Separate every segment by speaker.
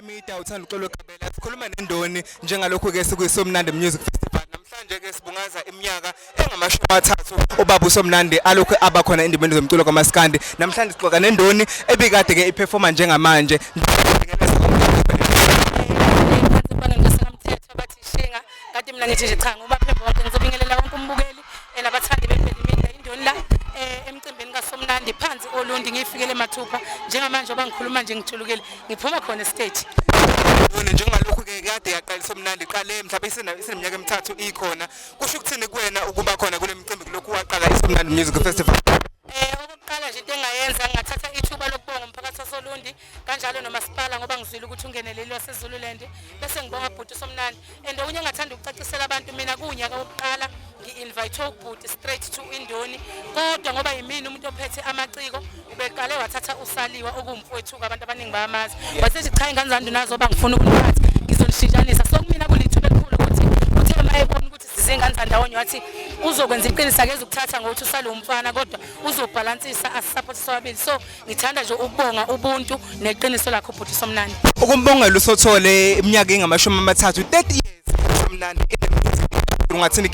Speaker 1: emide awuthanda uxolo Gqabela sikhuluma nendoni njengalokho ke sikuyisomnandi music festival namhlanje ke sibungaza iminyaka engamashumi amathathu ubaba uSomnandi alokho abakhona endimeni zomculo kaMaskandi namhlanje sixoxa nendoni ebikade ke iperforma njengamanje
Speaker 2: kade mina ngithi nje cha ngoba phembe wonke ngizobingelela wonke umbukeli enabathandi bePhilipina indoni la emcimbini kaSomnandi phansi olundi ngifikele mathupha njengamanje obangikhuluma nje ngijulukile ngiphuma khona stage
Speaker 1: njengalokho ke kade yaqala Somnandi qale mhlawumbe iseneminyaka emithathu ikhona kusho ukuthini kuwena ukuba khona kule micimbi lokhu waqala iSomnandi Music Festival
Speaker 2: okokuqala nje into engayenza ngathatha ithuba lokubonga umphakathi waSolundi kanjalo nomasipala ngoba ngizwile ukuthi ungeneleli waseZululand bese ngibonga ubhuti uSomnandi and unye engathanda ukucacisela abantu mina kunyaka wokuqala ngi-invite ubhuti straight to indoni kodwa ngoba yimini umuntu ophethe amaciko ubeqale wathatha usaliwa okumfowethu abantu abaningi bayamazi wasethi cha ingane zami nazo bangifuna ukuniphatha ngizonishintshanisa so kumina kulithuba elikhulu ukuthi uthe mayebona ukuthi sizingane zandawonye wathi uzokwenza iqiniso akeze ukuthatha ngokuthi usale umfana kodwa uzobalansisa asisupport sobabili so ngithanda nje ukubonga ubuntu neqiniso lakho ubhuti Somnandi
Speaker 1: ukumbongela usothole iminyaka engamashumi amathathu 30 years Somnandi ungathini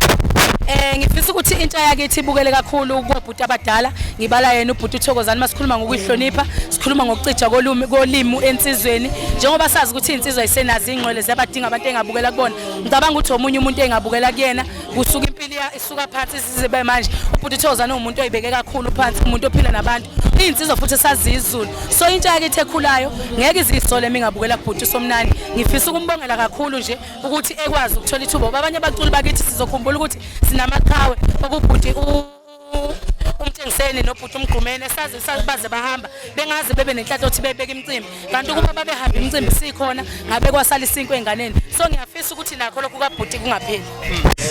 Speaker 2: ngifisa ukuthi intsha yakithi ibukele kakhulu kubhuti abadala ngibala yena ubhuti uThokozani masikhuluma ngokuyihlonipha sikhuluma ngokucija kolimi ensizweni njengoba sazi ukuthi insizwa isenazi ingcwele ziyabadinga abantu engabukela kubona ngicabanga ukuthi omunye umuntu engabukela kuyena kusuka impilo isuka phansi sizibe manje ubhuti uThokozani umuntu oyibeke kakhulu phansi umuntu ophila nabantu insizwa futhi sazi izulu so intsha yakithi ekhulayo ngeke izisole mingabukela kubhuti uSomnandi ngifisa ukumbongela kakhulu nje ukuthi ekwazi ukuthola ithuba abanye abaculi bakithi sizokhumbula ukuthi sinamaqhawe okubhuti umthengiseni nobhuti umgqumene sazi baze bahamba bengaze bebe nenhlanhla ukuthi bebeke imicimbi kanti ukuba babehamba imicimbi sikhona ngabe kwasala isinkwe enganeni so ngiyafisa ukuthi nakho lokhu kabhuti kungapheli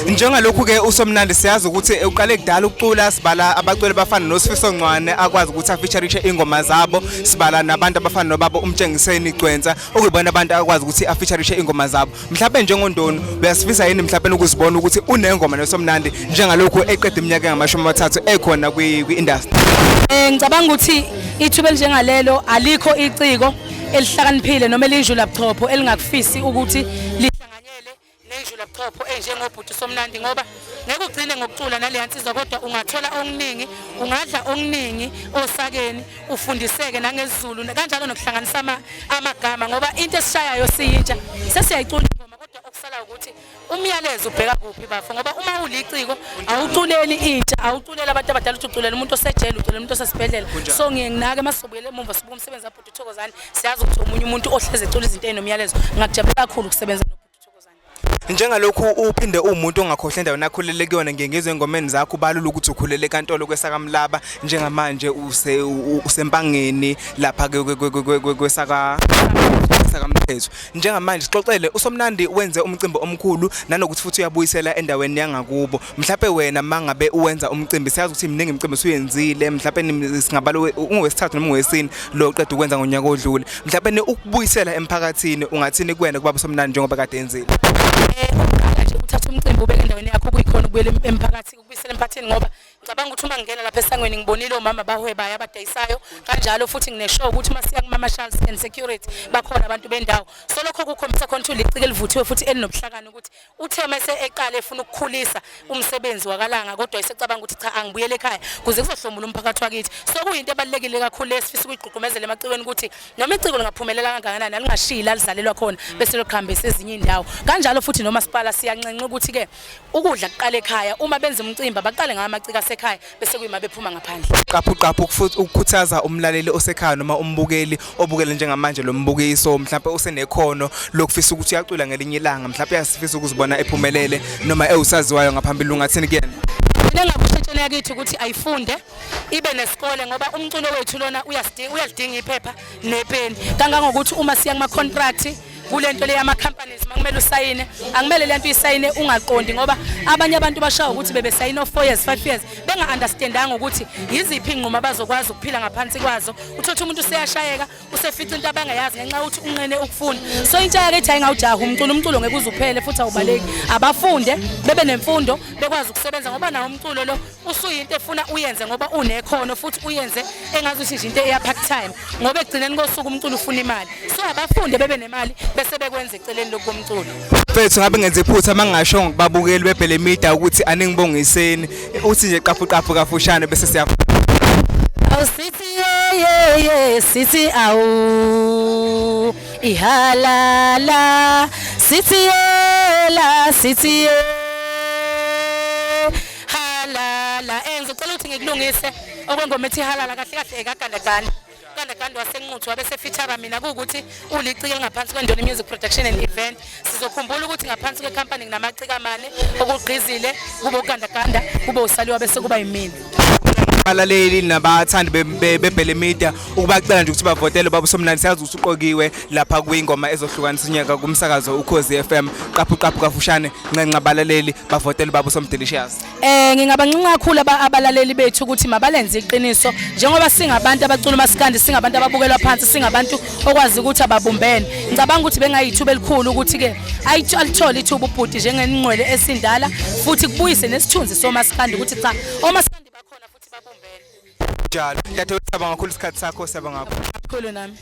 Speaker 1: njengalokhu ke uSomnandi siyazi ukuthi uqale kudala ukucula sibala abaculi bafana noSifiso Ncwane akwazi ukuthi afeatureishe ingoma zabo sibala nabantu abafana nobaba umtshengiseni Gcwensa okuyibona abantu akwazi ukuthi afeatureishe ingoma zabo mhlawumbe njengondoni uyasifisa yini mhlawumbe ukuzibona ukuthi unengoma noSomnandi njengalokhu eqeda iminyaka engamashumi amathathu ekhona kwi-industry
Speaker 2: ngicabanga ukuthi ithuba njengalelo alikho iciko elihlakaniphile noma elinjula buchopho elingakufisi ukuthi lihlanganyele nenjula buchopho enjengobhuti uSomnandi ngoba ngeke ugcine ngokucula naleyansizwa kodwa ungathola okuningi ungadla okuningi osakeni ufundiseke nangezulu kanjalo nokuhlanganisa amagama ngoba into esishayayo siyintsha sesiyayicula ingoma kodwa okusala ukuthi umyalezo ubheka kuphi bafo ngoba uma uliciko awuculeli intsha awuculela abantu abadala uculela umuntu osejele uculela umuntu osesibhedlela so nginake masobuyele emumva sibuka umsebenzi wabhuti uThokozani siyazi ukuthi umunye umuntu ohleze ecula izinto ezinomyalezo ngakujabulela kakhulu ukusebenza
Speaker 1: njengalokhu uphinde umuntu ongakhohle endaweni akhulele kuyona ngengizwe engomeni zakho balula ukuthi ukhulele enkantolo kwesakamlaba njengamanje usempangeni lapha kwesakamthetho njengamanje sixoxele uSomnandi wenze umcimbi omkhulu nanokuthi futhi uyabuyisela endaweni yangakubo mhlawumbe wena mangabe uwenza umcimbi siyazi ukuthi miningi imicimbi usuyenzile mhlawumbe singabala ungowesithathu noma ungowesine lo qeda ukwenza ngonyaka odlule mhlawumbe ukubuyisela emphakathini ungathini kuwena kubaba uSomnandi njengoba kade enzile
Speaker 2: nje uthatha umcimbi ubeke endaweni yakho kuyikhona ukubuyela emphakathini ukubuyisela emphakathini ngoba ngicabanga ukuthi uma ngingena lapha esangweni ngibonile omama bahwebayo abadayisayo kanjalo futhi ngineshow ukuthi masiya kuma Charles and security bakhona abantu bendawo so lokho kukhombisa khona ukuthi licike elivuthiwe futhi elinobuhlakani ukuthi uthe mase eqala efuna ukukhulisa umsebenzi wakalanga kodwa isecabanga ukuthi cha angibuyele ekhaya kuze kuzohlomula umphakathi wakithi so kuyinto ebalekile kakhulu lesifisa ukuyigqugqumezela emacikweni ukuthi noma iciko lingaphumelela kangakanani alingashila alizalelwa khona bese lokuhambisa ezinye indawo kanjalo futhi nomasipala siyancenca ukuthi ke ukudla kuqala ekhaya uma benza umcimbi baqale ngamaciko asekhaya bese kuyima bephuma ngaphandle
Speaker 1: qaphu futhi ukukhuthaza umlaleli osekhaya noma umbukeli obukele njengamanje lo mbukiso mhlawumbe usenekhono lokufisa ukuthi uyacula ngelinye ilanga mhlawumbe uyasifisa ukuzibona ephumelele noma ewusaziwayo ngaphambili ungathini kuyena
Speaker 2: mina ngakushetshene yakithi ukuthi ayifunde ibe nesikole ngoba umculo wethu lona uyalidinga iphepha nepeni kangangokuthi uma siya kuma contract kulento le yama companies makumele usayine akumele lento uyisayine ungaqondi ngoba abanye abantu bashaya ukuthi bebesayina 4 years 5 years benga understandanga ukuthi yiziphi inqoma bazokwazi ukuphila ngaphansi kwazo uthothi umuntu useyashayeka usefica into abangayazi ngenxa ukuthi unqene ukufunda so intsha yake ithi ayingawujaha umculo ngeke uzuphele futhi awubaleki abafunde bebe nemfundo bekwazi ukusebenza ngoba nawo umculo lo usuyinto efuna uyenze ngoba unekhono futhi uyenze engazi ukuthi into eya part time ngoba egcineni kosuku umculo ufuna imali so abafunde bebe nemali bese bekwenza eceleni lokumculo
Speaker 1: mfethu ngabe ngenze iphutha mangasho ngokubabukeli beBhele Media ukuthi aningibongiseni uthi nje qaphu kafushane bese siya
Speaker 2: Sithi ye sithi awu ihalala sithi sithi halala ngicela ukuthi ngikulungise okwengoma ethi halala kahle kahle ekagandaganda Gandaganda wasenquthu wabese feature mina ukuthi ulicike ngaphansi kwendona music production and event sizokhumbula ukuthi ngaphansi kwecompany nginamacika amane okugqizile kube uGandaganda kube usaliwa bese kuba yimini
Speaker 1: abalaleli nabathandi beBhele Media ukubacela nje ukuthi bavotele baba Somnandi siyazi ukuthi uqokiwe lapha kuingoma ezohlukanisa unyaka kumsakazo uKhozi FM qaphu kafushane ncenca abalaleli bavotele baba Somdelicious
Speaker 2: ngingabancinca kakhulu abalaleli bethu ukuthi mabalenze iqiniso njengoba singabantu abacula maskandi singabantu ababukelwa phansi singabantu okwazi ukuthi ababumbene ngicabanga ukuthi bengayithuba elikhulu ukuthi ke alithole ithuba ubhuti njengenqwele esindala futhi kubuyise nesithunzi somaskandi ukuthi cha omaskandi bakhona futhi babumbene
Speaker 1: njalo ntatho siyabonga kakhulu isikhathi sakho siyabonga
Speaker 2: kakhulu nami